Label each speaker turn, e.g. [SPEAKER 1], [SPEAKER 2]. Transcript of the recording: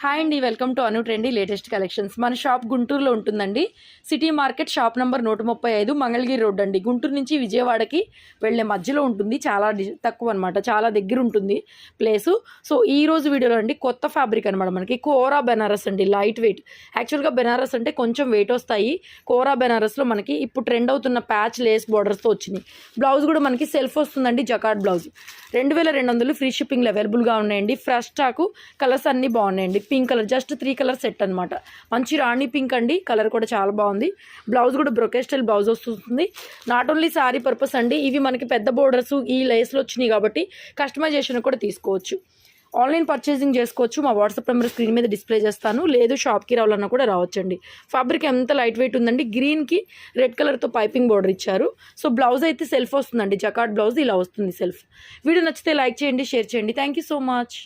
[SPEAKER 1] Hi అండి, welcome to Anu trendy latest collections. మన shop గుంటూరులో ఉంటుందండి. City market shop number 135 Mangalagiri road అండి. గుంటూరు నుంచి విజయవాడకి వెళ్ళే మధ్యలో ఉంటుంది. చాలా తక్కువ అనమాట, చాలా దగ్గర ఉంటుంది ప్లేసు. సో ఈ రోజు వీడియోలో అండి కొత్త ఫ్యాబ్రిక్ అనమాట, మనకి కోరా బెనారస్ అండి. Light weight. యాక్చువల్గా బెనారస్ అంటే కొంచెం వెయిట్ వస్తాయి. కోరా బెనారస్లో మనకి ఇప్పుడు ట్రెండ్ అవుతున్న ప్యాచ్ లేస్ బోర్డర్స్తో వచ్చింది. బ్లౌజ్ కూడా మనకి సెల్ఫ్ వస్తుందండి, జకార్డ్ బ్లౌజ్. 2200 ఫ్రీ షిప్పింగ్లో అవైలబుల్గా ఉన్నాయండి. ఫ్రెష్ స్టాకు, కలర్స్ అన్నీ బాగున్నాయండి. Pink colour, just 3 colour set అనమాట. మంచి రాణి పింక్ అండి, కలర్ కూడా చాలా బాగుంది. బ్లౌజ్ కూడా బ్రొకెట్ స్టైల్ బ్లౌజ్ వస్తుంది. నాట్ ఓన్లీ శారీ పర్పస్ అండి, ఇవి మనకి పెద్ద బోర్డర్స్ ఈ లేస్లో వచ్చినాయి కాబట్టి కస్టమైజేషన్ కూడా తీసుకోవచ్చు. ఆన్లైన్ పర్చేసింగ్ చేసుకోవచ్చు. మా వాట్సాప్ నెంబర్ స్క్రీన్ మీద డిస్ప్లే చేస్తాను, లేదు షాప్కి రావాలన్నా కూడా రావచ్చండి. ఫ్యాబ్రిక్ ఎంత లైట్ వెయిట్ ఉందండి. గ్రీన్కి రెడ్ కలర్తో పైపింగ్ బోర్డర్ ఇచ్చారు. సో బ్లౌజ్ అయితే సెల్ఫ్ వస్తుందండి, జకార్డ్ బ్లౌజ్ ఇలా వస్తుంది సెల్ఫ్. వీడియో నచ్చితే లైక్ చేయండి, షేర్ చేయండి. Thank you so much.